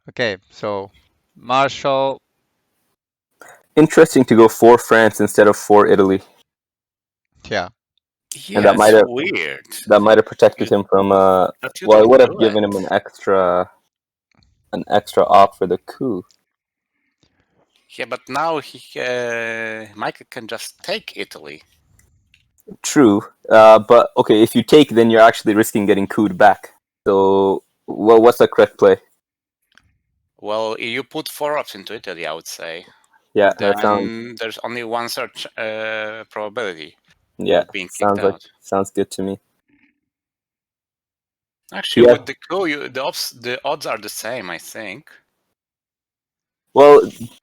Okay, so Marshall. Interesting to go for France instead of for Italy. Yeah. Yeah, And that it's weird. might have protected him from But you well, it don't would have do given it. him an extra op for the coup. Yeah, but now Michael can just take Italy. True. But okay, if you take, then you're actually risking getting couped back. So, well, what's the correct play? Well, you put 4 ups into Italy, I would say. Yeah, Then that sounds. there's only one search probability Yeah, of being kicked out. sounds good to me. Actually, Yeah. with the coup, the odds are the same, I think. Well,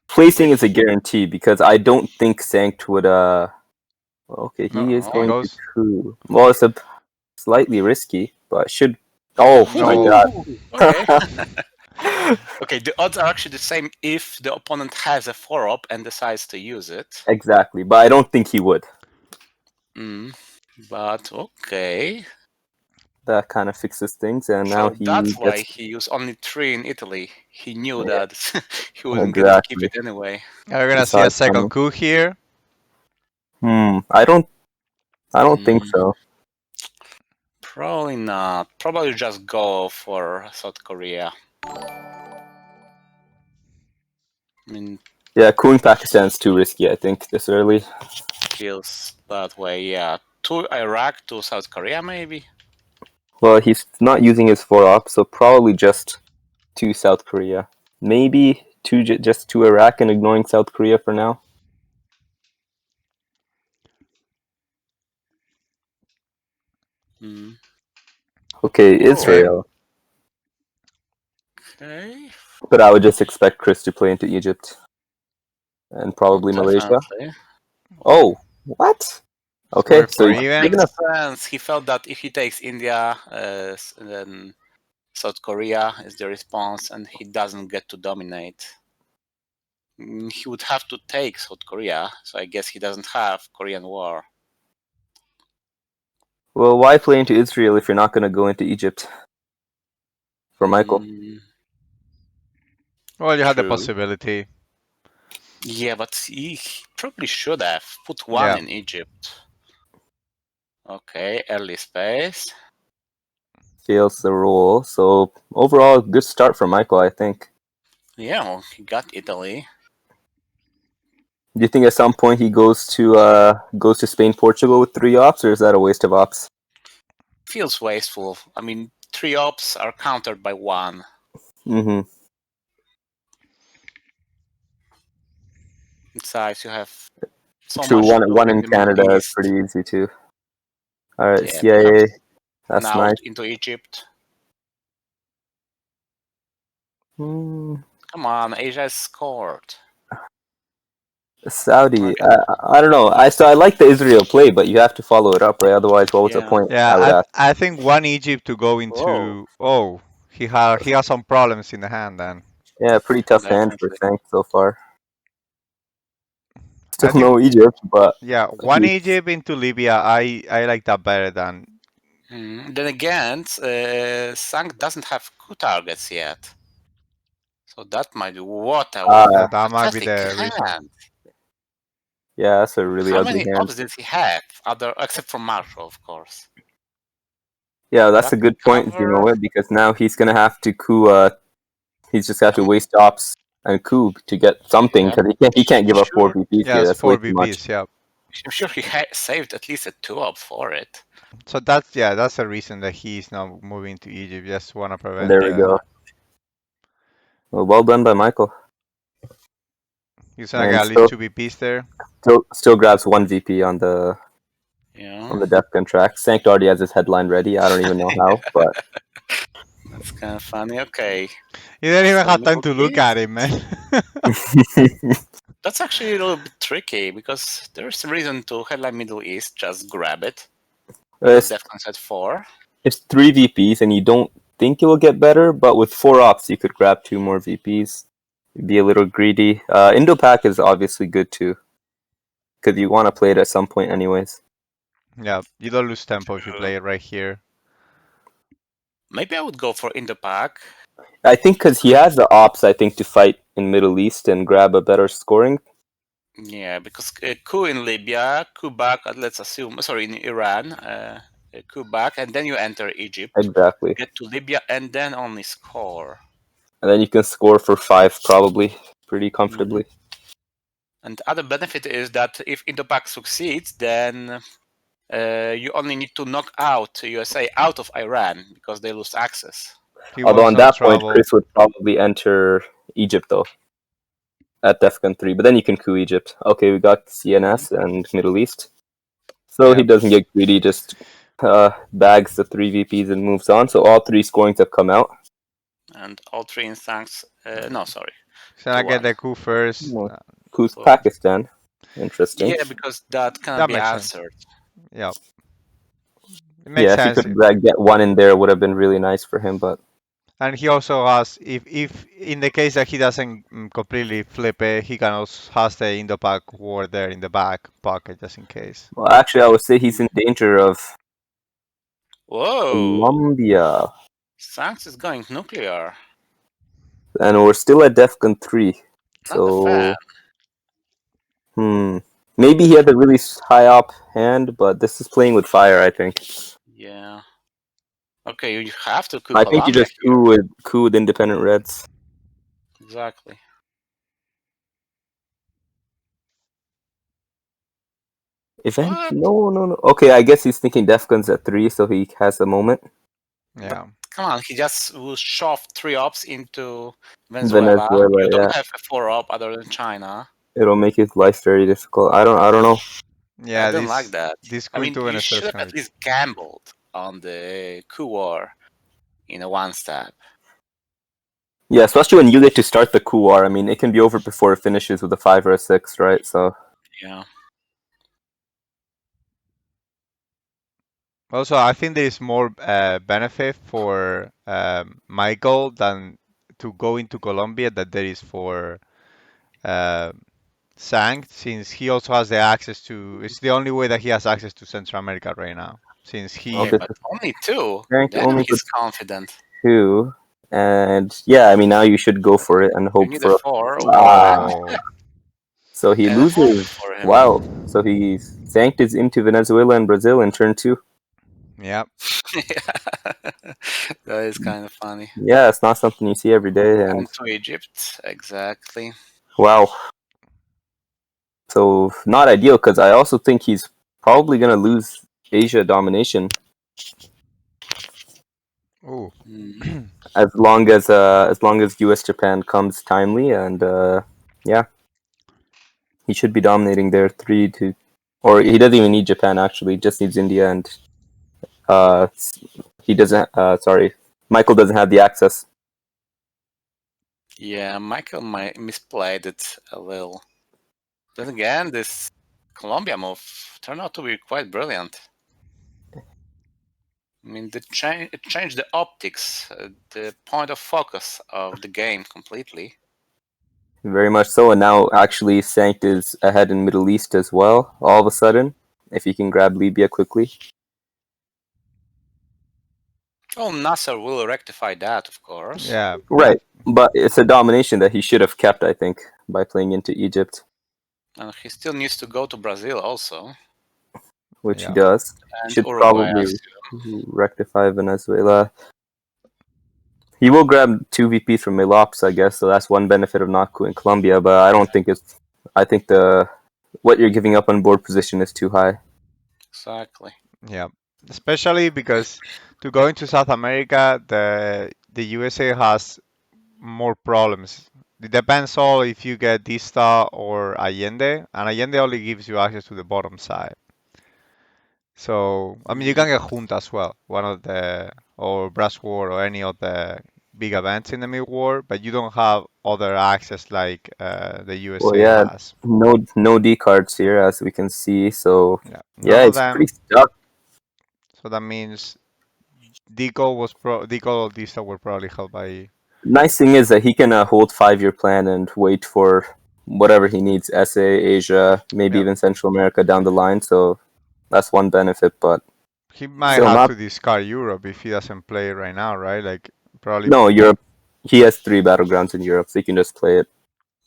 placing is a guarantee because I don't think Sankt would. Okay, he is No, going goes. to coup. Well, it's a slightly risky, but should. Oh my No. god. Okay. Okay, the odds are actually the same if the opponent has a 4-up and decides to use it. Exactly, but I don't think he would. But okay. That kind of fixes things, and now So he that's why gets. he used only 3 in Italy. He knew Yeah, that he wasn't going to keep exactly. it anyway. Are we gonna He see saw a it second coming. coup here? I don't think so. Probably not. Probably just go for South Korea. I mean, Yeah, cooling Pakistan's too risky, I think, this early. feels that way, yeah. To Iraq, to South Korea, maybe? Well, he's not using his 4-op, so probably just to South Korea. Maybe just to Iraq and ignoring South Korea for now. Okay, Israel. Okay. But I would just expect Kris to play into Egypt. And probably Malaysia. Definitely. Oh, what? Okay, Going so for he's even. big enough. Makes sense. He felt that if he takes India, then South Korea is the response, and he doesn't get to dominate. He would have to take South Korea, so I guess he doesn't have Korean War. Well, why play into Israel if you're not going to go into Egypt? For Michael. Well, you have the True. possibility. Yeah, but he probably should have put 1 Yeah. in Egypt. Okay, early space. Fails the role. So overall, good start for Michael, I think. Yeah, well, he got Italy. Do you think at some point he goes to Spain, Portugal with 3 ops, or is that a waste of ops? Feels wasteful. I mean, 3 ops are countered by 1. Mm-hmm. Besides, you have so True, much one in in the Middle Canada is East. pretty easy too. All right, Yeah, CIA. That's now nice. into Egypt. Mm, Come on, Asia has scored. Saudi. Okay. I don't know. I like the Israel play, but you have to follow it up, right? Otherwise, what was the Yeah. point? I would Yeah, ask. I think one Egypt to go into. Oh, he has some problems in the hand then. Yeah, pretty tough hand for Definitely. Sankt so far. I Still think no Egypt, but yeah, one he's- Egypt into Libya. I like that better than. Then again, Sankt doesn't have coup targets yet. So that might be what a Yeah, that might be pathetic the reason. hand. yeah, that's a really How ugly many hand. ops did he have? Except for Marshall, of course. Yeah, that's That a good point, you know cover. it, because now he's gonna have to coup. He's just have to waste ops and coup to get something Yeah. because he can't give up 4 Sure. VPs Yeah, here. it's That's way 4 too much. VPs. Yeah. I'm sure he saved at least a 2-up for it. So that's the reason that he's now moving to Egypt. Just wanna prevent. There we go. Well done by Michael. He's gonna And get at least 2 VPs there. still grabs 1 VP on the Defcon track. Sankt already has his headline ready. I don't even know how, but That's kind of funny. Okay. You didn't even So have time to Middle look at him, man. That's actually a little bit tricky because there's a reason to headline Middle East, just grab it. Defcon said 4. It's 3 VPs, and you don't think it will get better, but with 4 ops, you could grab 2 more VPs. You'd be a little greedy. Indo-Pac is obviously good too, because you want to play it at some point anyways. Yeah, you don't lose tempo if you play it right here. Maybe I would go for Indo-Pak. I think because he has the ops, I think, to fight in Middle East and grab a better scoring. Yeah, because coup in Libya, coup back, let's assume, sorry, in Iran, coup back, and then you enter Egypt, Exactly. get to Libya, and then only score. And then you can score for 5 probably pretty comfortably. And the other benefit is that if Indo-Pak succeeds, then you only need to knock out USA out of Iran because they lose access. He Although wants on some that point, trouble. Kris would probably enter Egypt though at DEFCON 3. But then you can coup Egypt. Okay, we got CNS and Middle East. So he Yeah. doesn't get greedy, just bags the 3 VPs and moves on. So all 3 scorings have come out. And all three in Sankts, no, sorry. Should I get 2-1. the coup first? No. Coup's Cool. Pakistan. Interesting. Yeah, because that cannot That be makes sense. answered. Yeah. It makes Yeah, if he sense. could get 1 in there, it would have been really nice for him. But And he also has, if in the case that he doesn't completely flip it, he can also has the Indo-Pak war there in the back pocket just in case. well, actually, I would say he's in danger of Whoa! Colombia. Sankts is going nuclear. And we're still at DEFCON 3. Not a So, fan. maybe he had a really high op hand, but this is playing with fire, I think. Yeah. Okay, you have to coup I think you Colombia just here. coup with independent reds. Exactly. Event? What? No. Okay, I guess he's thinking DEFCON's at 3, so he has a moment. Yeah. Come on, he just will shove 3 ops into Venezuela. You don't yeah. have a 4 op other than China. It'll make his life very difficult. I don't know. Yeah, I don't like that. this I coup mean, into you Venezuela should is have gonna at be. least gambled on the coup war in a one step. Yeah, especially when you get to start the coup war. I mean, it can be over before it finishes with a 5 or a 6, right? So Yeah. Also, I think there is more benefit for Michael than to go into Colombia than there is for uh, Sankt, since he also has the access to. It's the only way that he has access to Central America right now, since he. Yeah, okay, but so only 2. Sankt Then only he's puts confident. 2, and yeah, I mean now you should go for it and You hope need a for. 4. Oh, So he And a hope loses. for him. Wow. So he's Sankt is into Venezuela and Brazil in turn 2. yeah. That is kind of funny. Yeah, it's not something you see every day. And And to Egypt, exactly. wow. So not ideal because I also think he's probably gonna lose Asia domination Ooh. as long as US Japan comes timely and yeah, he should be dominating there 3-2, or he doesn't even need Japan actually, just needs India and uh he doesn't sorry, Michael doesn't have the access. Yeah, Michael might misplayed it a little. Then again, this Colombia move turned out to be quite brilliant. I mean, it changed the optics, the point of focus of the game completely. Very much so, and now actually Sankt is ahead in Middle East as well, all of a sudden, if he can grab Libya quickly. Oh, Nasser will rectify that, of course. Yeah. Right, but it's a domination that he should have kept, I think, by playing into Egypt, And he still needs to go to Brazil also. which he Yeah. does. And Should Uruguay, I probably assume. rectify Venezuela. He will grab 2 VPs from Milops, I guess, so that's one benefit of not in Colombia, but I don't think it's... I think what you're giving up on board position is too high. Exactly. Yeah. Especially because to go into South America, the USA has more problems. It depends all if you get Dista or Allende, and Allende only gives you access to the bottom side. So, I mean, you can get Junta as well, one of the, or Brass War or any of the big events in the mid war, but you don't have other access like the Well, USA yeah, has. no D cards here, as we can see, so Yeah, none yeah, of it's pretty them. stuck. So that means Deco or Dista were probably held by. Nice thing is that he can hold 5-year plan and wait for whatever he needs, SA, Asia, maybe Yeah. even Central America down the line. So That's one benefit, but He might still have not. to discard Europe if he doesn't play right now, right? Like probably. No, Europe. He has 3 battlegrounds in Europe, so he can just play it.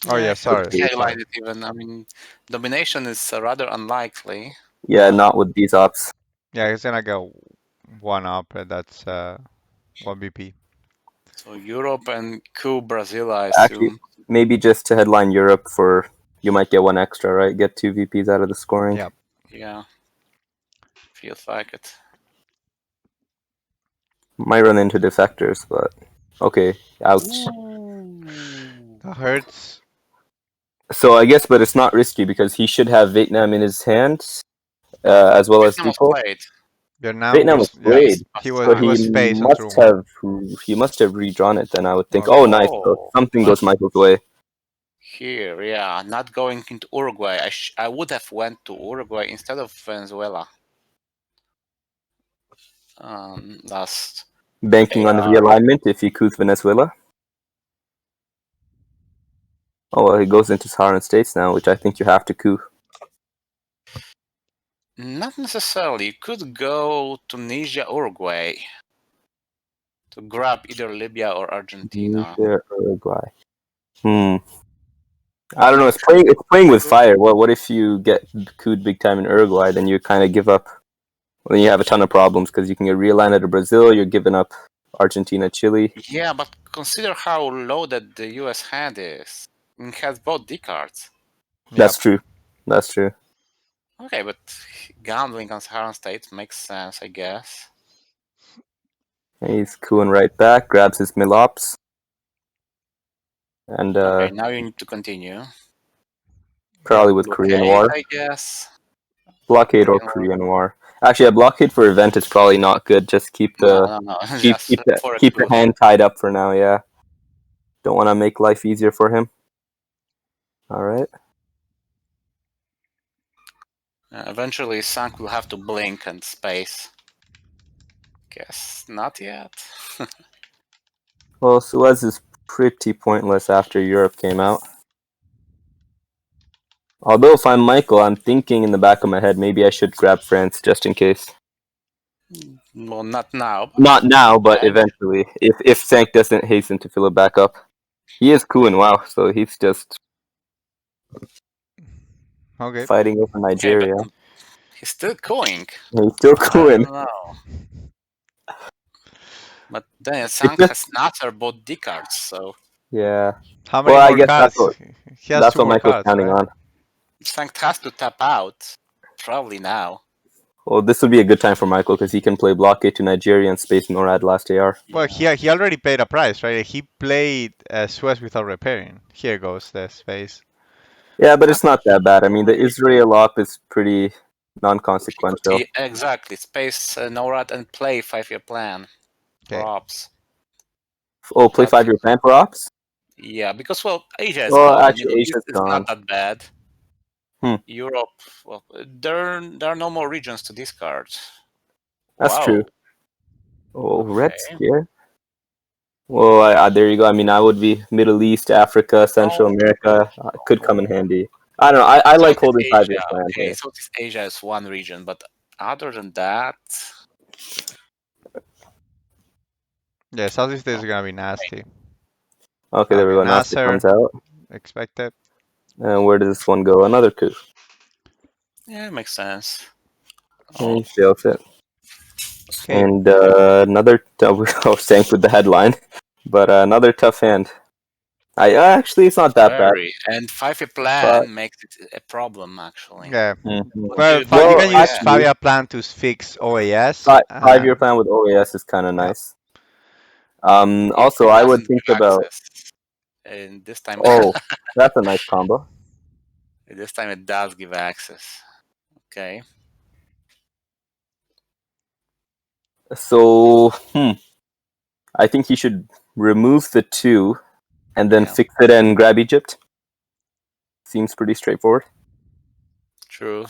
Oh yeah, Yeah, he could sorry. highlight it even. I mean, domination is rather unlikely. Yeah, not with these ops. Yeah, he's gonna go one up, and that's 1 BP. So Europe and Q Brazil, I Actually, assume. maybe just to headline Europe for you might get 1 extra, right? Get 2 VPs out of the scoring. Yeah. Yeah, feels like it. Might run into defectors, but okay. Ouch. Ooh. That hurts. So I guess, but it's not risky because he should have Vietnam in his hand, as well as Vietnam was Depot. played. Vietnam Vietnam was was yeah. played, He Last was so he time. was space on turn one. he must have redrawn it. Then I would think, Okay. oh, nice. So Oh, something but goes Michael's way. here, yeah, not going into Uruguay. I would have went to Uruguay instead of Venezuela. Last. Banking on the AR. realignment if he coups Venezuela. Oh well, he goes into Saharan states now, which I think you have to coup. Not necessarily. You could go Tunisia, Uruguay to grab either Libya or Argentina. Tunisia, Uruguay. I don't know. It's playing with fire. What if you get couped big time in Uruguay? Then you kind of give up. Then you have a ton of problems because you can get realigned to Brazil. You're giving up Argentina, Chile. Yeah, but consider how loaded the US hand is. It has both D cards. That's Yep. true. That's true. Okay, but gambling on Saharan states makes sense, I guess. He's cooing right back. Grabs his Milops. And Okay, now you need to continue. probably with Korean Blockade, War. I guess. Blockade or Korean War. Actually, a blockade for event is probably not good. Just keep the No. keep Just keep the for a keep the coup. hand tied up for now. Yeah, don't want to make life easier for him. All right. Eventually, Sankt will have to blink and space. Guess not yet. Well, Suez is pretty pointless after Europe came out. Although if I'm Michael, I'm thinking in the back of my head maybe I should grab France just in case. Well, not now. Not now, but Okay. eventually, if Sankt doesn't hasten to fill it back up. He is cooling wow, so he's just Okay. fighting over Okay, but Nigeria. he's still going. He's still I cooling. don't know. But then It's Sankt just has Natter both D cards, so yeah. How many Well, I more guess cards? He has that's two what more Michael's cards, counting right? on. Sankt has to tap out. Probably now. Well, this would be a good time for Michael because he can play blockade to Nigeria and space NORAD last AR. Well, Yeah. he already paid a price, right? He played Suez without repairing. Here goes the space. Yeah, but it's not that bad. I mean, the Israel op is pretty non-consequential. Exactly. Space NORAD and play 5-year plan for Okay. ops. Oh, play That 5-year plan for ops? Yeah, because well, Asia is Well, gone. actually, Middle East Asia's is gone. not that bad. Hmm. Europe, well, there are no more regions to discard. That's Wow. true. Oh, red Okay. scare. Well, there you go. I mean, I would be Middle East, Africa, Central America. Could come in handy. I don't know. I like Southeast holding 5-year Asia. plan Okay, here. Southeast Asia is one region, but other than that, Yeah, Southeast Asia is gonna be nasty. Okay, there we Okay, go. Nasty Nasser, comes out. expected. And where does this one go? Another coup. yeah, it makes sense. And Oh, he fails it. Okay. And another Sank with the headline, but another tough hand. I actually it's not that bad. very. And 5-year But plan makes it a problem, actually. Yeah. What do Well, you do with you can use OAS? actually, Fabia plan to fix OAS. 5-year plan with OAS is kind of Yeah. nice. If Also, it I would doesn't think give about. access. And this time, Oh, that's a nice combo. this time it does give access. Okay. So, I think he should remove the 2 and then Yeah. fix it and grab Egypt. Seems pretty straightforward. True.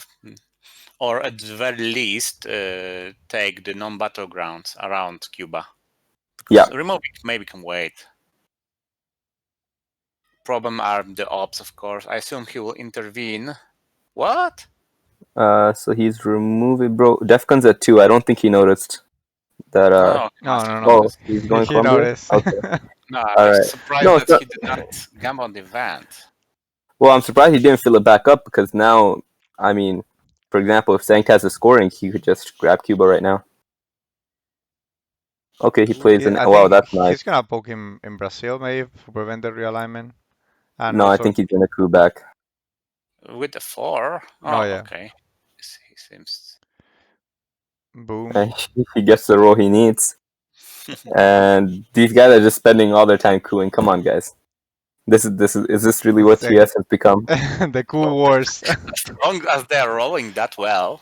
Or at the very least, take the non-battlegrounds around Cuba. Yeah. Removing maybe can wait. Problem are the ops, of course. I assume he will intervene. What? So he's removing, bro. Defcon's at 2. I don't think he noticed that. Oh, he No, must no, have no. Oh, noticed. he's going He Columbia. noticed. Okay, No, I'm all just right. surprised No, that so, he did not gamble on the event. well, I'm surprised he didn't fill it back up because now, I mean, for example, if Sankt has a scoring, he could just grab Cuba right now. Okay, he plays an. I Wow, think that's nice. he's gonna poke him in Brazil maybe to prevent the realignment. And No, I also, think he's gonna coup back. With the 4? oh Oh, yeah, okay. He seems. boom. And he gets the role he needs. And these guys are just spending all their time cooing. Come on, guys. Is this really It's what TS has become? the cool Well, wars. as long as they're rolling that well,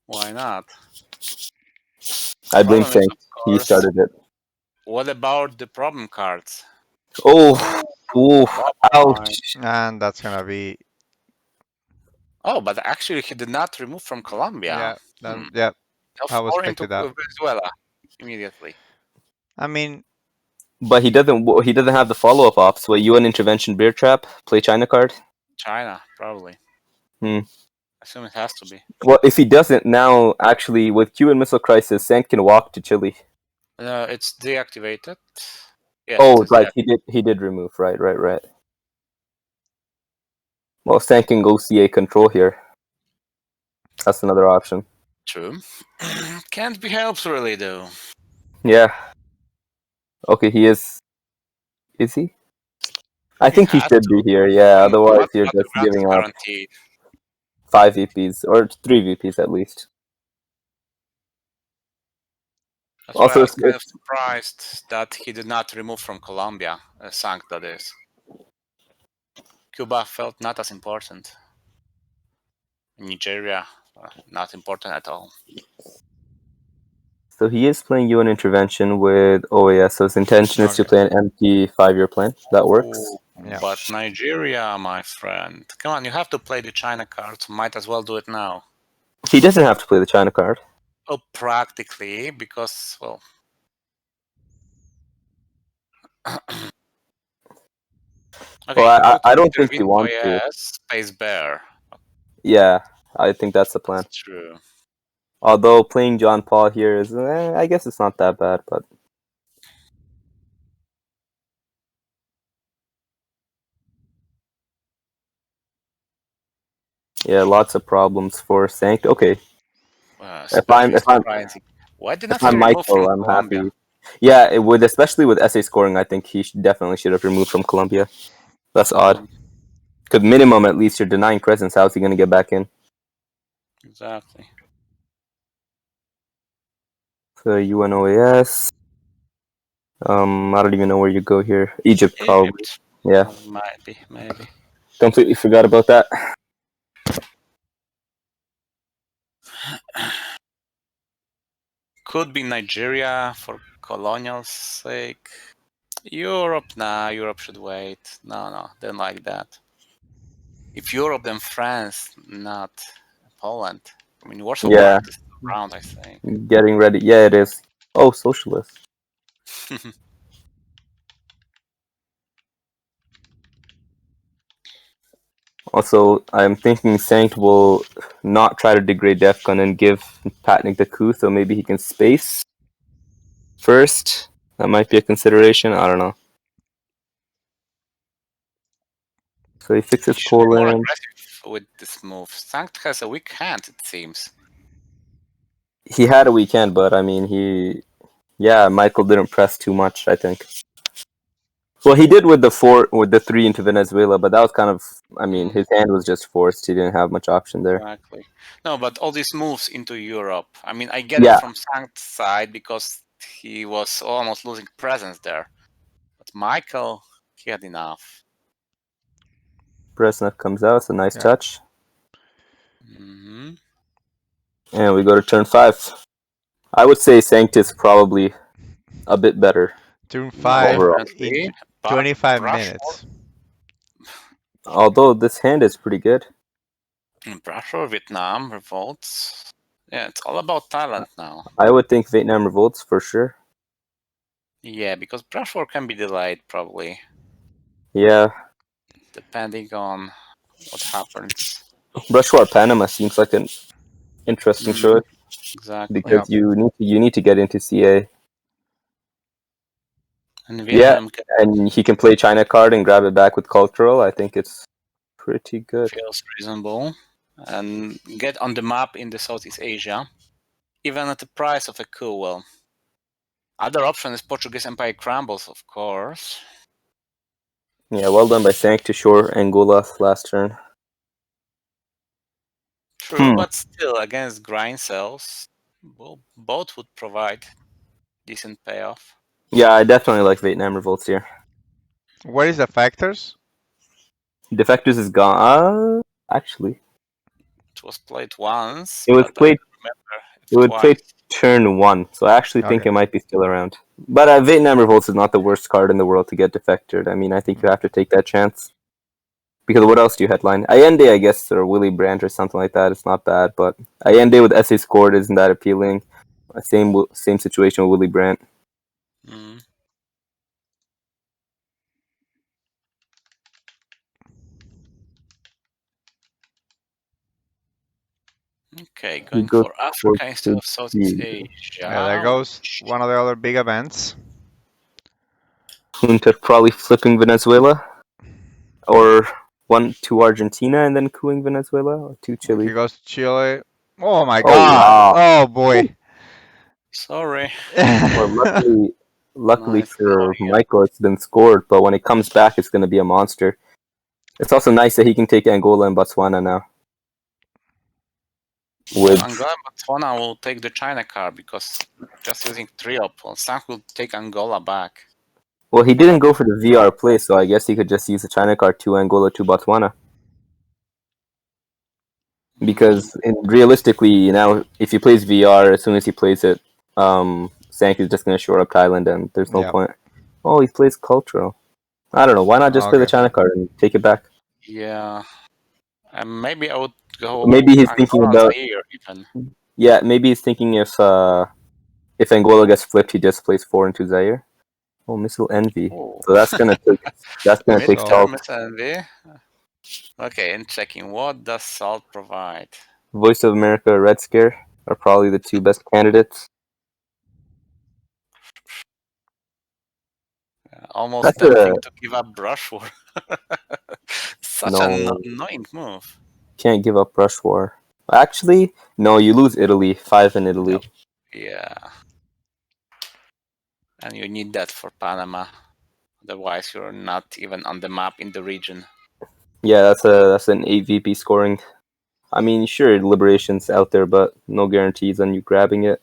why not? I blame Problem is, Sankt. of He course, started it. what about the problem cards? Oh, Ooh, oof, bye-bye. ouch. And that's gonna be, Oh, but actually he did not remove from Colombia. yeah, that, yeah, I was F4 into expected that. Venezuela immediately. I mean, But he doesn't have the follow up ops. What, UN intervention beer trap? Play China card? China, probably. Hmm. Assume it has to be. Well, if he doesn't now, actually, with Cuban Missile Crisis, Sankt can walk to Chile. It's deactivated. Yes, it Oh, is right, deactivated. he did remove. Right. Well, Sankt can go CA control here. That's another option. True. Can't be helped really, though. Yeah. Okay, he is. Is he? I He think he has should to. be here. Yeah. Otherwise, What you're the just grant is giving up guaranteed. 5 VPs or 3 VPs at least. That's why I Also, was kind of surprised that he did not remove from Colombia, Sankt that is. Cuba felt not as important. Nigeria, not important at all. so he is playing UN intervention with OAS. So his intention is to okay, play an empty 5-year plan. That works. Ooh, yeah. but Nigeria, my friend. Come on, you have to play the China cards. Might as well do it now. He doesn't have to play the China card. Oh, practically, because, well. Okay, Well, go to I don't think he intervene wants to. OAS, space bear. Yeah, I think that's the plan. That's true. Although playing John Paul here is, I guess it's not that bad, but yeah, lots of problems for Sankt. Okay, Especially if I'm surprising. Why did if not he I'm remove from Michael, I'm Colombia? happy. Yeah, especially with SA scoring, I think he definitely should have removed from Colombia. That's odd. Because minimum, at least, you're denying presence. How's he going to get back in? Exactly. So UNOAS. I don't even know where you go here. Egypt, probably. Egypt. Yeah, Maybe. completely forgot about that. Could be Nigeria for colonial sake. Europe, nah, Europe should wait. No, don't like that. If Europe, then France, not Poland. I mean, Warsaw Yeah, Pact is around, I think. getting ready. Yeah, it is. Oh, socialist. Also, I'm thinking Sankt will not try to degrade Defcon and give Patnik the coup, so maybe he can space first. That might be a consideration. I don't know. So he He fixes should be more Poland. aggressive with this move. Sankt has a weak hand, it seems. He had a weekend, but I mean, Michael didn't press too much, I think. Well, he did with the 3 into Venezuela, but that was kind of, I mean, his hand was just forced. He didn't have much option there. Exactly. No, but all these moves into Europe. I mean, I get it Yeah, from Sankt's side because he was almost losing presence there. But Michael, he had enough. Bresnev comes out. It's a nice Yeah. touch. Mm-hmm. And we go to turn 5. I would say Sankt is probably a bit better Turn No, 5 overall. in definitely. But 25 Brushford, minutes. Although this hand is pretty good. Vietnam revolts. Yeah, it's all about talent now. I would think Vietnam revolts for sure. Yeah, because Brushford can be delayed probably, Yeah, depending on what happens. Brush War Panama seems like an interesting choice Exactly. because Yep. you need to get into CA. And Yeah, Vietnam and he can play China card and grab it back with cultural. I think it's pretty good. feels reasonable. And get on the map in the Southeast Asia, even at the price of a coup. Well, other option is Portuguese Empire crumbles, of course. Yeah, well done by Sankt to shore Angola last turn. True, but still, against grind cells, well, both would provide decent payoff. Yeah, I definitely like Vietnam revolts here. Where is the factors? Defectors is gone. Actually, It was played once, it was but I played. don't remember It if would play twice. turn 1, so I actually think Okay. it might be still around. But Vietnam revolts is not the worst card in the world to get defected. I mean, I think you have to take that chance. Because what else do you headline? Allende, I guess, or Willy Brandt or something like that. It's not bad, but Allende with SA scored isn't that appealing. Same situation with Willy Brandt. Mm. Okay, He going goes for towards Africa instead stage of Southeast 3. Yeah, there Asia. goes one of the other big events. Hunter probably flipping Venezuela, or 1-2 Argentina and then cooing Venezuela, or 2 He Chile. goes to Chile. Oh my Oh God. wow! Oh boy. Sorry. Well, luckily Nice going. for Michael, it's been scored. But when it comes back, it's going to be a monster. It's also nice that he can take Angola and Botswana now. Well, With Angola and Botswana will take the China card because just using trio, well, Sankt will take Angola back. well, he didn't go for the VR play, so I guess he could just use the China card to Angola to Botswana. Because realistically, now if he plays VR, as soon as he plays it, Sank is just going to shore up Thailand, and there's no Yeah. point. Oh, he plays cultural. I don't know. Why not just play the Okay. China card and take it back? Yeah. And maybe I would go Maybe he's thinking Angola about Zaire even. maybe he's thinking if Angola gets flipped, he just plays 4 into Zaire. Oh, Missile Envy. Oh. So that's gonna take Mid-turn Salt. SNV. Okay, and checking what does Salt provide. Voice of America, Red Scare are probably the two best candidates. Almost That's a tempting to give up Brush War. Such an no. annoying move. Can't give up Rush War. Actually, no. You lose Italy. 5 in Italy. Yep. Yeah. And you need that for Panama. Otherwise, you're not even on the map in the region. Yeah, that's an 8 VP scoring. I mean, sure, Liberation's out there, but no guarantees on you grabbing it.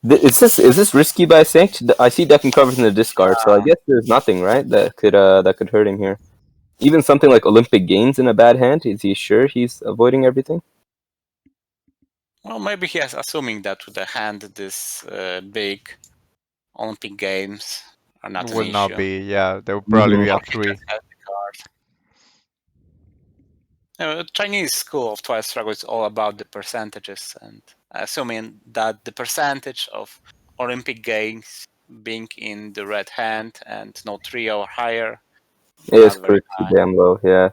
Is this risky by Sankt? I see deck and covers in the discard, so I guess there's nothing, right, that could hurt him here. Even something like Olympic Games in a bad hand, is he sure he's avoiding everything? Well, maybe he is assuming that with the hand this big Olympic Games are not an Will not issue. be. Yeah, there will probably Mm-hmm. be a Or he three. just has the card. Chinese school of twice struggle is all about the percentages, and assuming that the percentage of Olympic Games being in the red hand and no trio or higher, It is not very pretty high. damn low, yeah.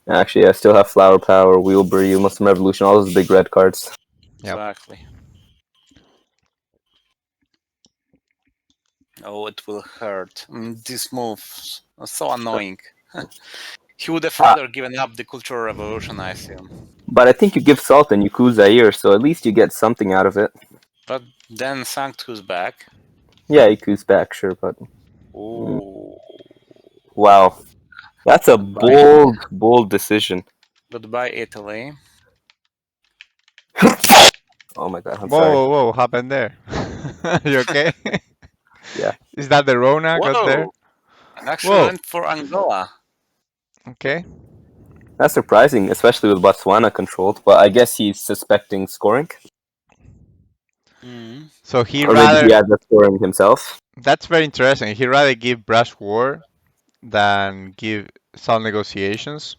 Actually, I still have Flower Power, Wheelbury, Muslim Revolution, all those big red cards. Yep. Exactly. Oh, it will hurt. These moves are so annoying. He would have Ah, rather given up the Cultural Revolution, I assume. but I think you give Salt and you coup Zaire, so at least you get something out of it. But then Sankt who's back. Yeah, he coups back, sure, but mm, Ooh. wow. That's a Goodbye. bold decision. Goodbye, Italy. Oh my god, I'm Whoa, sorry. whoa, whoa! What happened there? You okay? Yeah. Is that the Rona got there? Whoa! And actually Whoa. went for Angola. Okay. That's surprising, especially with Botswana controlled, but I guess he's suspecting scoring. Mm. So he Or maybe he rather. has that scoring himself. That's very interesting. He rather give Brush War than give some negotiations.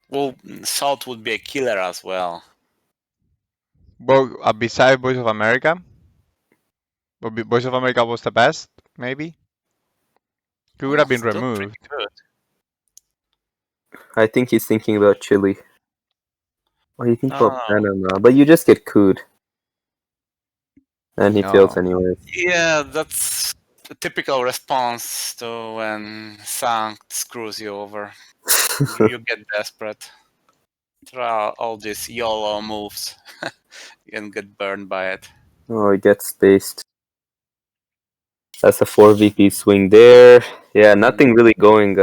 Well, Salt would be a killer as well. But beside Voice of America, but Voice of America was the best, maybe. He would Well, have been still pretty removed. good. I think he's thinking about Chile. Or you think about Oh, Panama, but you just get cooed. And he fails Oh. anyways. yeah, that's a typical response to when Sankt screws you over. You get desperate. Try all these YOLO moves and get burned by it. Oh, he gets spaced. That's a 4 VP swing there. Yeah, nothing really going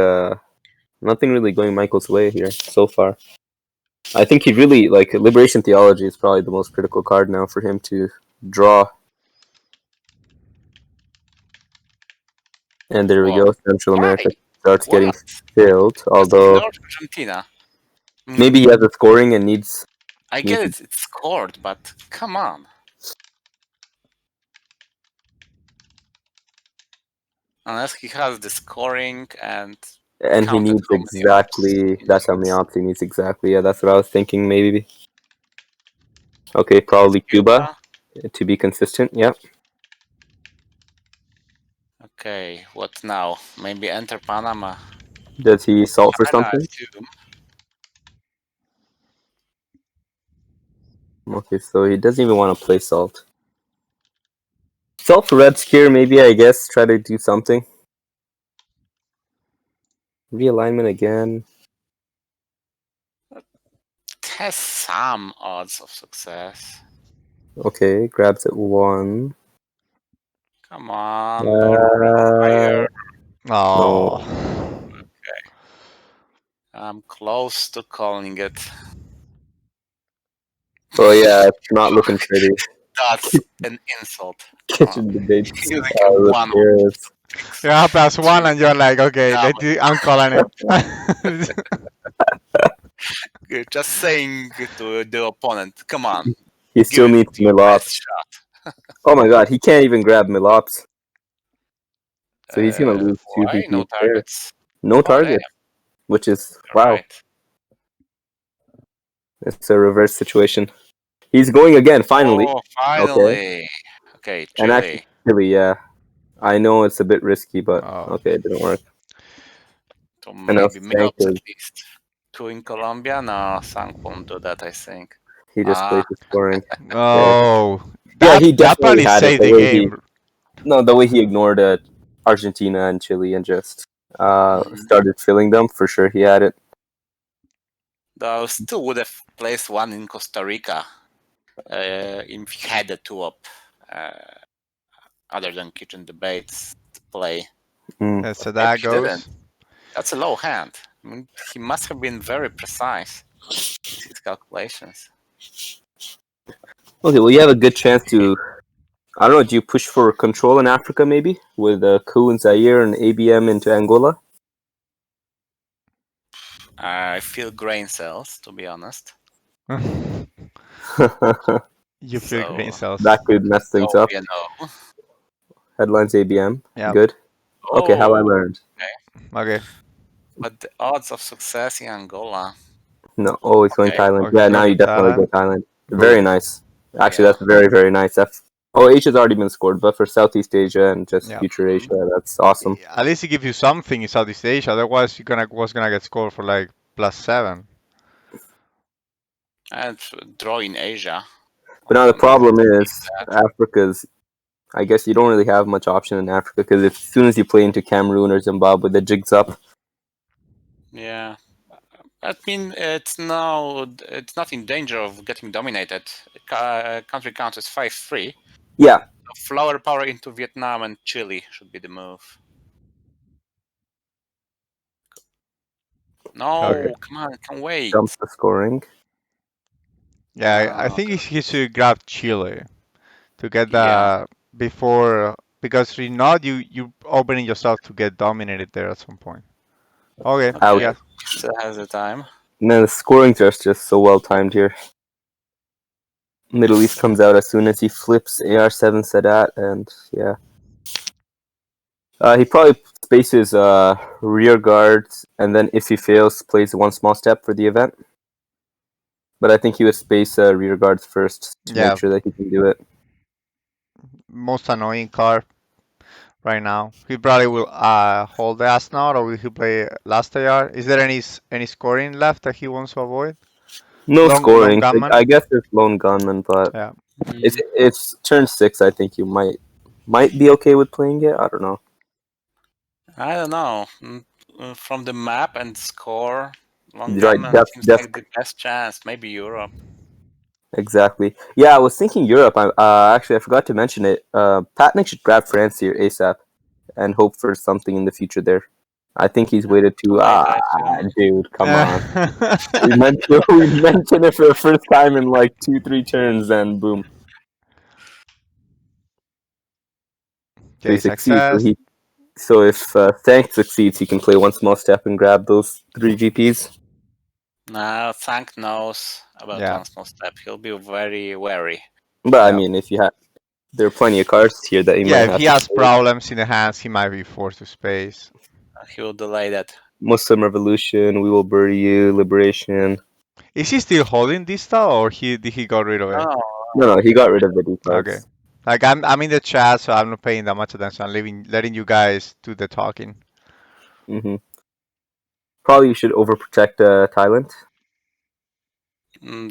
Michael's way here so far. I think he really like Liberation Theology is probably the most critical card now for him to draw. And there we Whoa. go. Central Why? America starts getting What? filled. Just Although ignore Argentina. maybe he has a scoring and needs I get it, it's scored, but come on. Unless he has the scoring and and he counted needs how many ops exactly he that's how many needs. ops he needs exactly. Yeah, that's what I was thinking maybe. Okay, probably Cuba to be consistent. Yep. Okay, what now? Maybe enter Panama. Does he salt for China, I something? assume. Okay, so he doesn't even want to play salt. Salt for red scare, maybe, I guess. Try to do something. Realignment again. It has some odds of success. Okay, grabs at 1. Come on, no higher. No. Oh. I'm close to calling it. Oh yeah, it's not looking pretty. That's an insult. Come on. Kitchen debates. Using a Let's one hear it. fix. Yeah, +1 and you're like, okay, Yeah, I'm calling it. you're just saying to the opponent, come on, He give still it needs your best Milops. shot. Oh my god, he can't even grab Milops. So he's gonna lose 2 Why? No VPs there. targets. No Oh, damn. target, which is You're wow. right. It's a reverse situation. He's going again, finally. Oh, Okay. finally. Okay, And actually, Chile. Chile, yeah. I know it's a bit risky, but Oh. okay, it didn't work. So And now maybe Sankt Milops at is, least. Two in Colombia? No, Sankt won't do that, I think. he just plays the scoring. Okay. No. Yeah, That he that definitely probably had it saved the game. the way he ignored Argentina and Chile and just Mhm. started filling them. For sure, he had it. Though still would have placed one in Costa Rica if he had the two up, other than kitchen debates to play. Mm. Yeah, so Maybe that he didn't. goes. That's a low hand. I mean, he must have been very precise with his calculations. Okay, well, you have a good chance to. I don't know. Do you push for control in Africa maybe with coup in Zaire and ABM into Angola? I feel grain cells, to be honest. You feel green So cells. That could mess go things up. BNO. Headlines ABM. Yeah. Good. Okay, how I Oh, learned. Okay. but the odds of success in Angola. No, always going Okay. Thailand. Okay, Yeah, now going to you definitely go Thailand. Thailand. Cool. Very nice. Actually, Yeah. that's very, very nice. Oh, H has already been scored, but for Southeast Asia and just Yeah. future Asia, that's awesome. At least it gives you something in Southeast Asia. Otherwise, you was gonna get scored for like +7. And draw in Asia. But now Also the not problem is Africa's. I guess you don't really have much option in Africa because as soon as you play into Cameroon or Zimbabwe, the jig's up. Yeah. I mean, it's not in danger of getting dominated. Country counts as 5-3. Yeah, Flower power into Vietnam and Chile should be the move. Okay. No, come on, can wait. jumps the scoring. Yeah, I think he should grab Chile to get Yeah. the before because if not, you opening yourself to get dominated there at some point. Okay. Out. Okay. Yeah. Still has the time. Man, the scorings are just so well timed here. Middle East comes out as soon as he flips AR7 Sadat, and yeah. He probably spaces rear guards, and then if he fails, plays one small step for the event. But I think he would space rear guards first to make Yeah. sure that he can do it. Most annoying card right now. He probably will hold the ass knot, or will he play last AR? Is there any scoring left that he wants to avoid? No Long scoring. gunman. I guess it's lone gunman, but Yeah. Mm, it's turn 6. I think you might be okay with playing it. I don't know. I don't know. From the map and score, Long Right, Gunman seems like the best chance. Maybe Europe. exactly. Yeah, I was thinking Europe. Actually, I forgot to mention it. Patnik should grab France here ASAP and hope for something in the future there. I think he's waited Too too. late, I assume. Dude, come on. We mentioned it for the first time in like 2-3 turns, and boom, so he Okay, succeeds. success. So if Sankt succeeds, he can play one small step and grab those 3 GPs. Now, Sankt knows about Yeah, one small step. He'll be very wary. But I yeah. mean, if you have, there are plenty of cards here that he Yeah, might if he have to has play. problems in the hands, he might be forced to space. He will delay that. Muslim Revolution, We Will Bury You, Liberation. Is he still holding this style, or did he got rid of it? Oh, No, he he got got rid rid of of the D Okay. cards. Like I'm in the chat, so I'm not paying that much attention. I'm letting you guys do the talking. hmm Probably you should overprotect Thailand.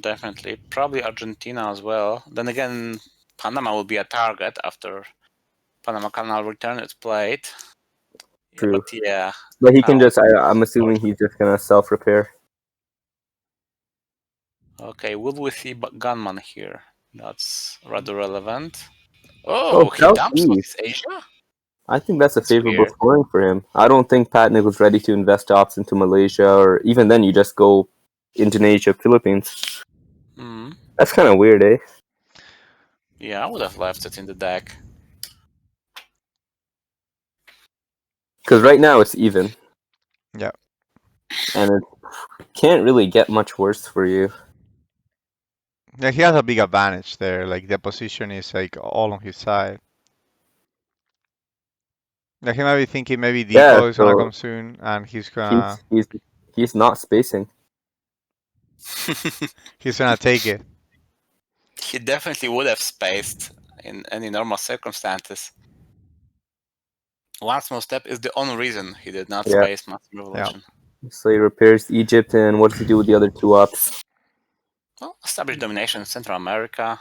Definitely. Probably Argentina as well. Then again, Panama will be a target after Panama Canal return its plate. Yeah, True. but yeah, But he can Canal. just, I'm assuming he's just going to self repair. Okay, will we see Gunman here? That's rather relevant. Oh, Oh, he dumps what Southeast. is Asia? I think that's a That's favorable weird. scoring for him. I don't think Patnik was ready to invest ops into Malaysia, or even then, you just go Indonesia, Philippines. Hmm. That's kind of weird, eh? Yeah, I would have left it in the deck. Because right now it's even, Yeah. and it can't really get much worse for you. Yeah, he has a big advantage there. Like the position is like all on his side. Like he might be thinking maybe Yeah, default is gonna so come soon, and he's he's he's not spacing. he's gonna take it. He definitely would have spaced in any normal circumstances. One small step is the only reason he did not Yeah. space Massive Yeah. Revolution. So he repairs Egypt, and what does he do with the other 2 ops? Well, establish domination in Central America.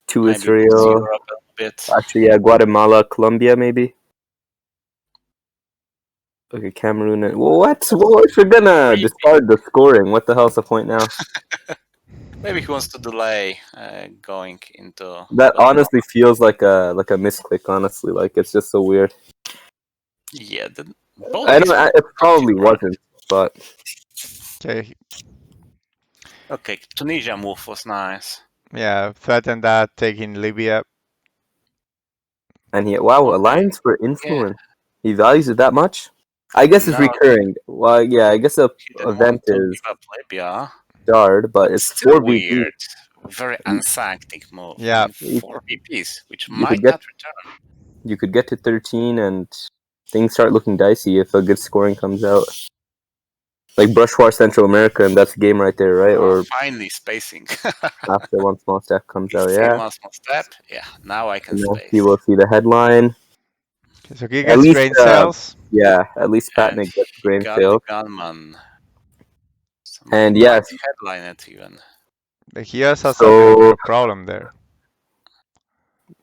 To Maybe boost Israel. Europe a bit. Actually, yeah, Guatemala, Colombia, maybe. Okay, Cameroon. And what? Well, if you're gonna Three. discard the scoring, what the hell's the point now? Maybe he wants to delay going into That Guatemala. honestly feels like a misclick. Honestly, like it's just so weird. Yeah, both these were It pretty probably smart. wasn't, but Okay. Okay, Tunisia move was nice. Yeah. Threaten that, taking Libya. and wow, Okay, alliance for yeah. influence. He values it that much. I guess it's No, recurring. Well, yeah, I guess the he didn't event want to is give up Libya. starred, but But it's still 4 VP. weird. Very unsanctioned move. Yeah. And 4 VPs, which You could might get not return. you could get to 13 and things start looking dicey if a good scoring comes out. Like Brushwar Central America, and that's a game right there, right? Oh, Or finally spacing. after one small step comes He out, saved yeah. one small step. Yeah, now I can And then space. he will see the headline. Okay, so he At gets least, grain sales. yeah, at least And Patnik gets he grain got the sales. gunman. Somebody And might yes, headline it even. He also has a bit of so, a problem there.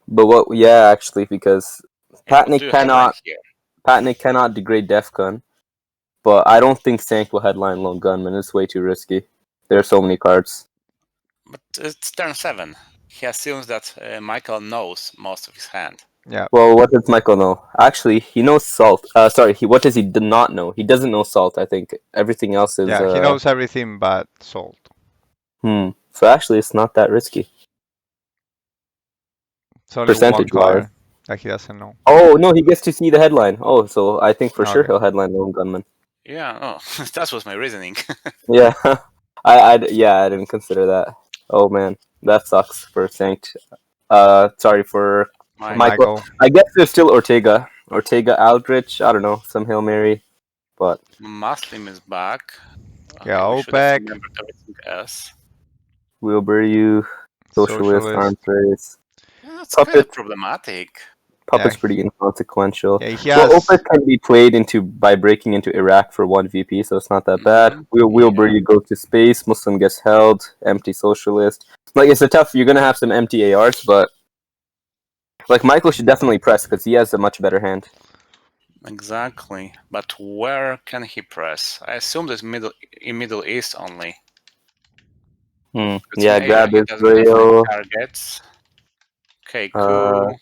but what, yeah, actually, because Yeah, what do you headline here? Patnik cannot degrade Defcon, but I don't think Sank will headline Lone Gunman. It's way too risky. There are so many cards. But it's turn 7. He assumes that Michael knows most of his hand. Yeah. Well, what does Michael know? Actually, he knows Salt. Sorry, what does he not know? He doesn't know Salt, I think. Everything else is, Yeah. He knows everything but salt. So actually, it's not that risky, It's only one percentage-wise. card that he doesn't know. Oh, no, he gets to see the headline. Oh, so I think for sure Okay. he'll headline Lone Gunman. Yeah, oh, that was my reasoning. Yeah, I didn't consider that. Oh, man, that sucks for Sankt. Sorry for For Michael. Michael. Michael. I guess there's still Ortega. Ortega Aldrich, I don't know, some Hail Mary, but Muslim is back. Okay, Yeah. we should have OPEC. remembered everything else. We'll bury you, Socialist, Socialist. Arms Race. Yeah, that's kind Puppet, of problematic. Puppet's Yeah, pretty inconsequential. yeah, he Well, has. Opus can be played into by breaking into Iraq for 1 VP, so it's not that bad. Yeah. Wheelbury goes to space, Muslim gets held, empty socialist. Like, it's a tough, you're gonna have some empty ARs, but like Michael should definitely press because he has a much better hand. Exactly. But where can he press? I assume that's Middle East only. Because in Yeah, Asia grab he doesn't have many Israel. targets. Okay, Uh, cool.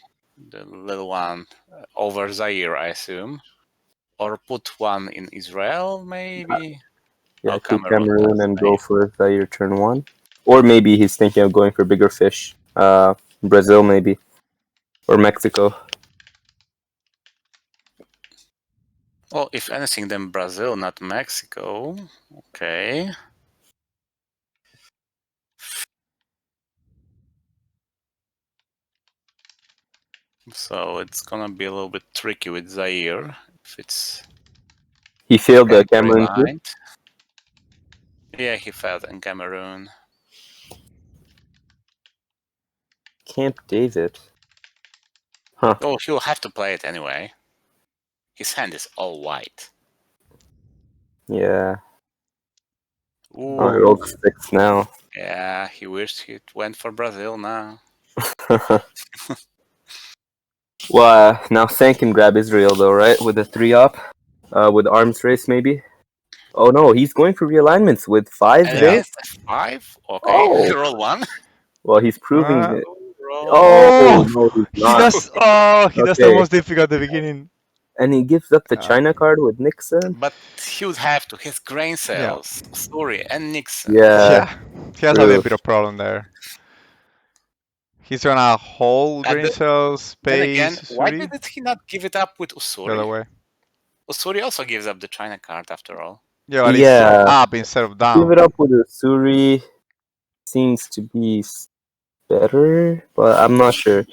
The little one over Zaire, I assume. Or put one in Israel, maybe. yeah, Oh, take Cameroon. Cameroon That's and go safe. for Zaire turn 1. Or maybe he's thinking of going for bigger fish. Brazil maybe. Or Mexico. Well, if anything, then Brazil, not Mexico. Okay. So it's gonna be a little bit tricky with Zaire if it's He failed the entry Cameroon too. line. Yeah, he failed in Cameroon. Camp David. Huh. Oh, he'll have to play it anyway. His hand is all white. Yeah. Ooh. Oh, he rolled 6 now. Yeah, he wished he went for Brazil now. Well, now Sankt can grab Israel though, right? With a 3-op? With arms race maybe? Oh no, he's going for realignments with 5 And Yeah. there? against F5? Okay, Oh! roll one. Well, he's proving Uh, that. Roll. Oh, oh, no, he's he not. does. Oh, he does the Okay. most difficult at the beginning. And he gives up the Uh, China card with Nixon? But he would have to. His grain yeah, cells, Suri, and Nixon. Yeah, yeah, he has a little true. bit of problem there. He's gonna hold And green cells, then again, space, why Suri, did he not give it up with the other Usuri? way. Usuri also gives up the China card after all. Yeah, but it's Yeah, up instead of give down. it up with a Suri seems to be better, but I'm not sure.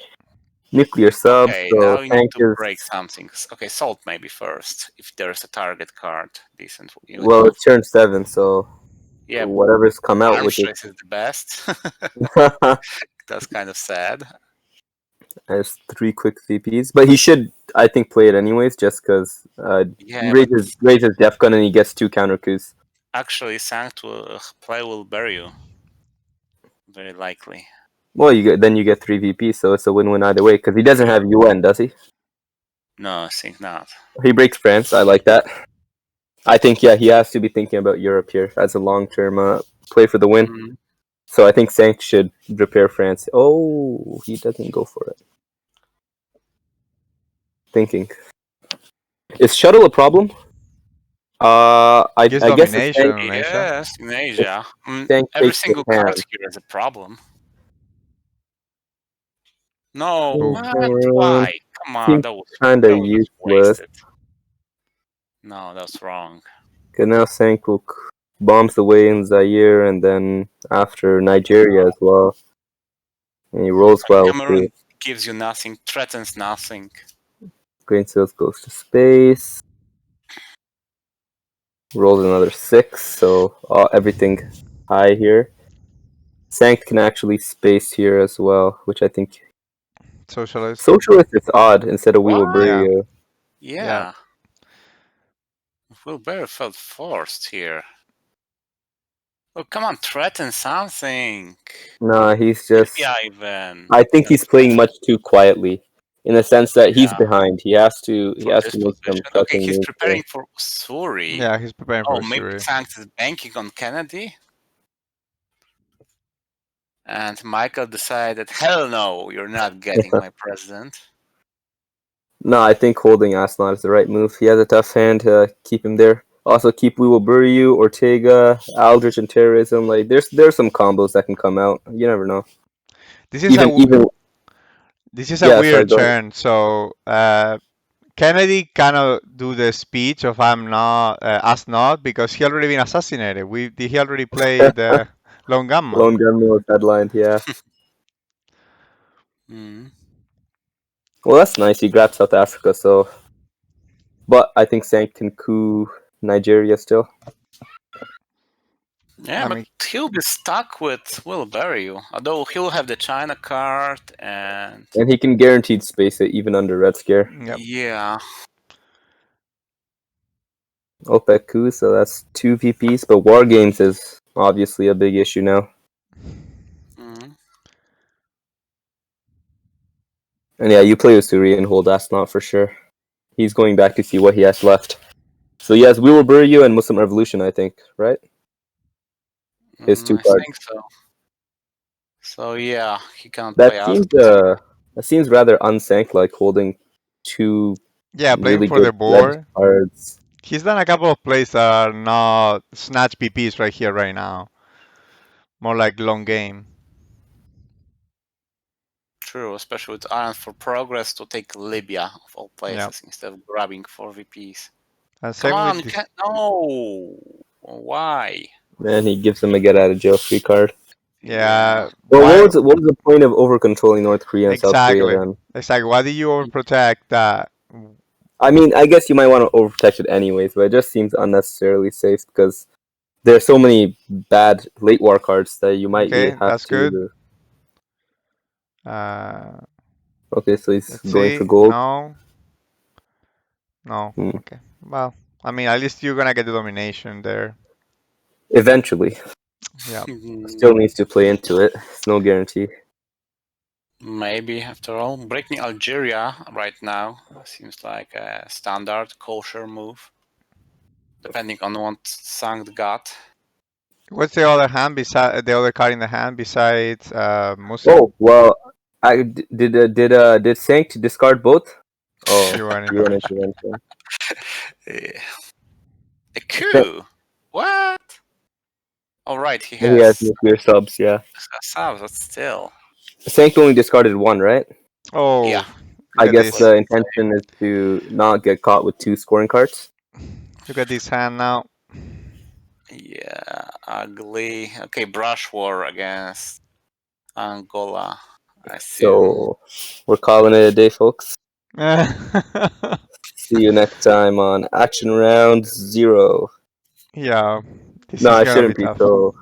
Nuclear sub, Okay, so now you need tank to is. break something. Okay, Salt maybe first, if there's a target card decent. Well, it's turn 7, so Yeah, whatever's come out Arms with it. Race is the best. That's kind of sad. Has 3 quick CPs, but he should, I think, play it anyways, just because he Yeah, but raises Def Gun and he gets 2 counter coups. actually, Sankt will bury you. Very likely. Well, then you get 3 VPs, so it's a win-win either way, because he doesn't have UN, does he? No, I think not. He breaks France, I like that. I think, yeah, he has to be thinking about Europe here as a long-term play for the win. Mm. So I think Sankt should repair France. Oh, he doesn't go for it. Thinking. Is shuttle a problem? He gets I guess if domination Sankt, on Asia. Yes, in if Asia. Sankt Every takes single Japan. card here is a problem. No, Boom. what? Why? Come on, Seems that was kinda useless. wasted. No, that's wrong. Okay, now Sankt will bombs away in Zaire and then after Nigeria as well. And he rolls well too. Cameroon gives you nothing, threatens nothing. Grain Sales goes to space. Rolls another 6, so everything high here. Sankt can actually space here as well, which I think Socialist. Socialist is odd instead of We Will What? Bury Yeah. You. Yeah. Wilbur felt forced here. Oh, come on, threaten something. Nah, he's just. Yeah, even. I think he's playing much too quietly, in the sense that he's Yeah. behind. He has to. He For has this to make some position. Okay, crushing he's moves here. preparing for Suri. Yeah, he's preparing Oh, for maybe Suri. Sankt is banking on Kennedy? And Michael decided, hell no, you're not getting my president. No, I think holding Asnot is the right move. He has a tough hand to keep him there. Also, keep We Will Bury You, Ortega, Aldrich, and Terrorism. Like, there's some combos that can come out. You never know. This is Even this is a yeah. Sorry, weird go ahead. turn. So Kennedy cannot do the speech of "I'm not as not" because he already been assassinated. He already played Lone Gunman. Lone Gunman was headlined. Yeah. Mm. Well, that's nice. He grabbed South Africa, so. But I think Sankt can coup Nigeria still. Yeah, I but mean, he'll be stuck with Will bury you. Although he'll have the China card and And he can guaranteed space it even under Red Scare. yep. yeah. OPEC coup, so that's 2 VPs, but War Games is obviously a big issue now. Mm. And yeah, you play with Suri and hold Astronaut for sure. He's going back to see what he has left. So yes, We Will Bury You and Muslim Revolution, I think, right? His two I cards. think so. So yeah, he can't play That out. seems rather unsank, like holding two Yeah, playing really for good the red board. cards. He's done a couple of plays that are not snatch PPs right here, right now. More like long game. True, especially with Iron for Progress to take Libya of all Yeah. places instead of grabbing 4 VPs. And Come same on, with you this. can't. No! Why? And he gives him a get out of jail free card. Yeah. Yeah. Well, Why? what was the point of over controlling North Korea and South Korea Exactly. then? Exactly. Why do you overprotect that? I mean, I guess you might want to overprotect it anyways, but it just seems unnecessarily safe because there are so many bad late war cards that you might Okay, have that's good. to. Uh, Okay, so he's let's going for see. gold. No. No. Hmm. Okay. Well, I mean, at least you're gonna get the domination there. Eventually, Yeah. still needs to play into it. It's no guarantee. Maybe after all. Breaking Algeria right now seems like a standard kosher move. Depending on what Sankt got. What's the other hand beside the other card in the hand besides Muslim? Oh well, did Sankt discard both? Oh, You run you run intervention. intervention. Eh, A Sankt- coup? What? All right, he He has has nuclear subs. Yeah, subs, but still. Sankt only discarded one, right? Yeah. Oh, look I at guess this. the intention is to not get caught with two scoring cards. Look at this hand now. Yeah, ugly. Okay, brush war against Angola, I assume. So we're calling it a day, folks. See you next time on Action Round Zero. Yeah, this No, is I gonna be shouldn't be tough. so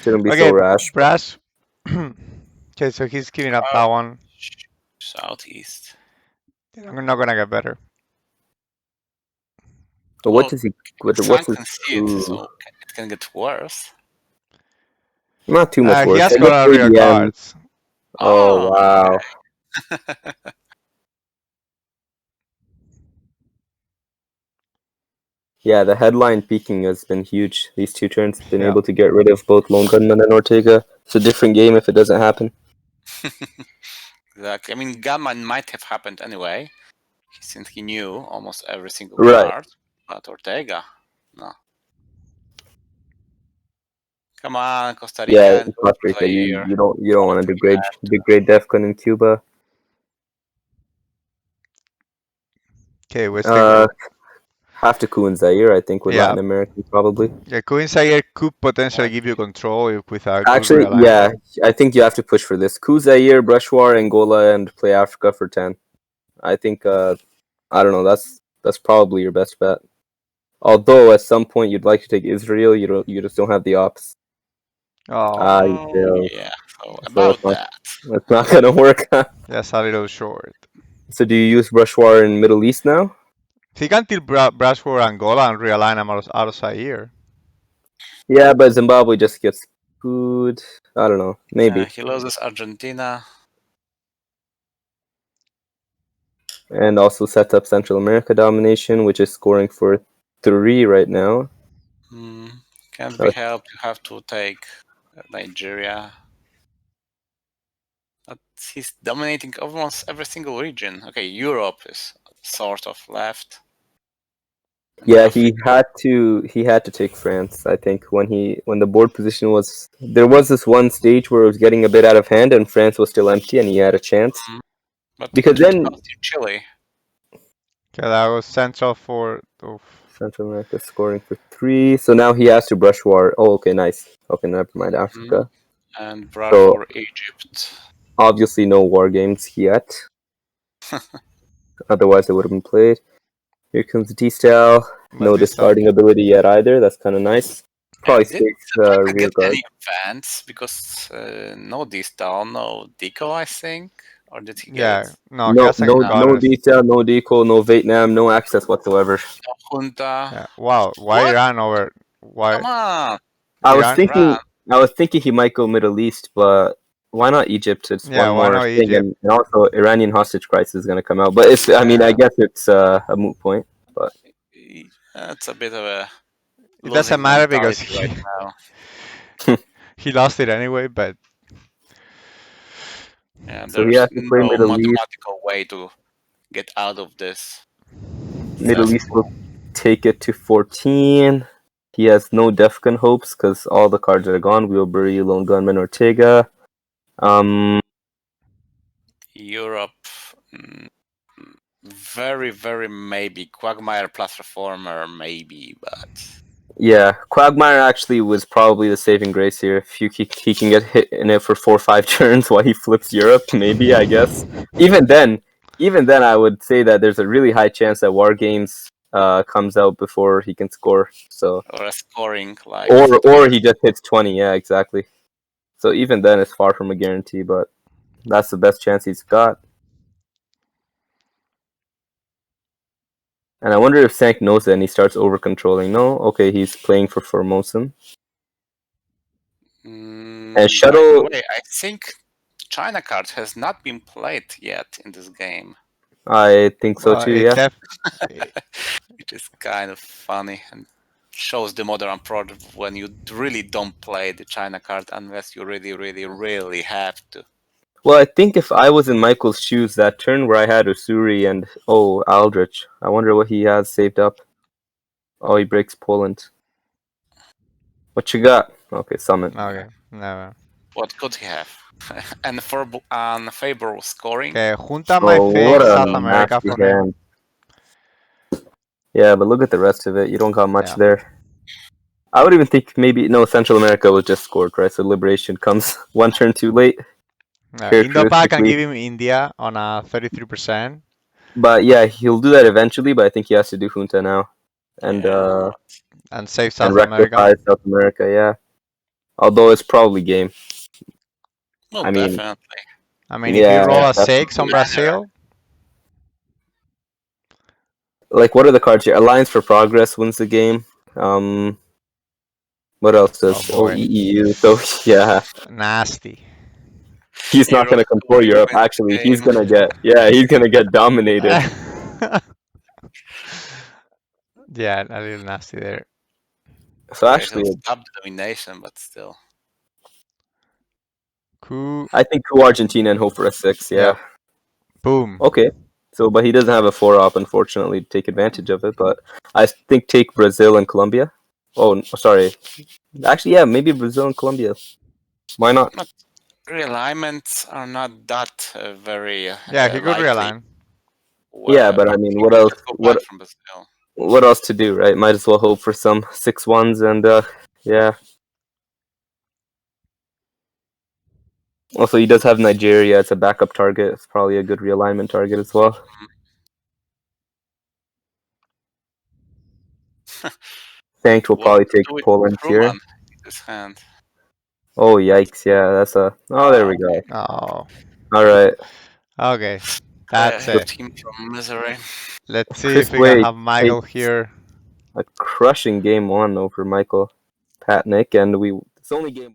Okay, rash. Brass. Okay, so he's giving up that one. Southeast. They're not gonna get better. But what Well, does he? What's Sankt his can see it, coup? so it can get worse. Not too much He worse. has It looks colonial ADM. cards. Oh Oh, wow. okay. Yeah, the headline peaking has been huge. These two turns been Yeah. able to get rid of both Lone Gunman and Ortega. It's a different game if it doesn't happen. Exactly. I mean, Gunman might have happened anyway, since he knew almost every single Right. card. But Ortega, no. Come on, Costa Yeah, Rica and in Costa Rica, Zaire. you don't All want to three degrade Defcon in Cuba. Okay, let's take a Uh, look. have to coup in Zaire, I think, with Yeah. Latin American probably. Yeah, Queen Sayer could potentially give you left. control with a good Actually, realignment. yeah, I think you have to push for this. Coup Zaire, Brush War, Angola, and play Africa for 10. I think, I don't know, that's probably your best bet. Although at some point you'd like to take Israel, you just don't have the ops. Oh, You Oh, failed. yeah. So So about that. it's not gonna work. that's a little short. So do you use Brush War in Middle East now? He can till brush for Angola and realign him out of Zaire. Yeah, but Zimbabwe just gets food. I don't know. Maybe. He loses Argentina. And also set up Central America domination, which is scoring for 3 right now. Hmm. Can't be Uh, helped. You have to take Nigeria. But he's dominating almost every single region. Okay, Europe is sort of left. And yeah, Africa. he had to take France. I think when the board position was there was this one stage where it was getting a bit out of hand and France was still empty and he had a chance Mhm. But because it then cost you Chile. Okay, that was central for. Oof. Central America scoring for 3. So now he has to brush war. Oh, okay, nice. Okay, never mind. Mhm. Africa. And brush So for Egypt. obviously no war games yet. Otherwise, it would have been played. Here comes the T-Style. No Batista. discarding ability yet either. That's kind of nice. Probably Did takes America rear get guard. any advance? Because no D-Star, no Deco, I think. Or did he get it? Yeah, no, he No, hasn't no, No. got no us. detail, no deco, no Vietnam, no access whatsoever. No Junta. Yeah. Wow, why What? Iran over? Why Come on. I was Iran? thinking, Iran. I was thinking he might go Middle East, but why not Egypt? It's Yeah, one why more not thing, Egypt? and also Iranian hostage crisis is gonna come out. But it's, I mean, I Yeah. guess it's a moot point. But That's a bit of a It doesn't losing matter because mentality right now. he lost it anyway. But Yeah, so he there's has to play no Middle East. mathematical way to get out of this Middle East cesspool. will take it to 14. He has no Defcon hopes because all the cards are gone. Wheelbury, Lone Gunman, Ortega. Europe, mm, very, very maybe. Quagmire plus Reformer, maybe, but Yeah, Quagmire actually was probably the saving grace here. If he can get hit in it for 4 or 5 turns while he flips Europe, maybe I guess. Even then, I would say that there's a really high chance that War Games comes out before he can score. So or a scoring like South or Korea. he just hits 20. Yeah, exactly. So even then, it's far from a guarantee, but that's the best chance he's got. And I wonder if Sankt knows that and he starts over controlling. No, okay, he's playing for Formosan. And By the Shuttle, way, I think China card has not been played yet in this game, I think so well, too. Yeah. which is kind of funny and shows the modern approach when you really don't play the China card unless you really, really, really have to. Well, I think if I was in Michael's shoes, that turn where I had Usuri and Aldrich, I wonder what he has saved up. Oh, he breaks Poland. What you got? Okay, summon. okay, never. What could he have? And for unfavorable scoring. Okay, Junta might Oh, what face a South So America nasty from him. hand. Yeah, but look at the rest of it. You don't got much Yeah. there. I would even think maybe no Central America was just scored, right? So Liberation comes one turn too late, Indo-Pak can characteristically. give him India on a 33%. But yeah, he'll do that eventually. But I think he has to do Junta now, and yeah, And save and South America. rectify South America. Yeah, although it's probably game. well, I mean, definitely. I mean, if you yeah, roll a that's 6 on Brazil, like what are the cards here? Alliance for Progress wins the game. Um, what else oh does boy, EU? So yeah, nasty. he's not Europe gonna control Korea Europe. wins Actually, the game. he's gonna get dominated. Yeah, a little nasty there. So Okay, so actually, stop the domination, but still. Cool. I think coup Argentina and hope for a 6. Yeah. Yep. Boom. Okay. So, but he doesn't have a 4 op, unfortunately, to take advantage of it. But I think take Brazil and Colombia. Oh, sorry. Actually, yeah, maybe Brazil and Colombia. Why not? But realignments are not that very Yeah, he could likely. realign. Yeah, but I mean, He what could else? just go back from Brazil. What else to do, right? Might as well hope for some 6-1s and yeah. Also, he does have Nigeria as a backup target. It's probably a good realignment target as well. Sankt will What probably to take do with Poland Truman here. in this hand? Oh, yikes. Yeah, that's a. Oh, there we Okay. go. Oh. All right. Okay. That's it. Helped him from misery. Let's see Chris if we can Wade have Michael takes here. a crushing game 1 over Michael Patnik, and it's only game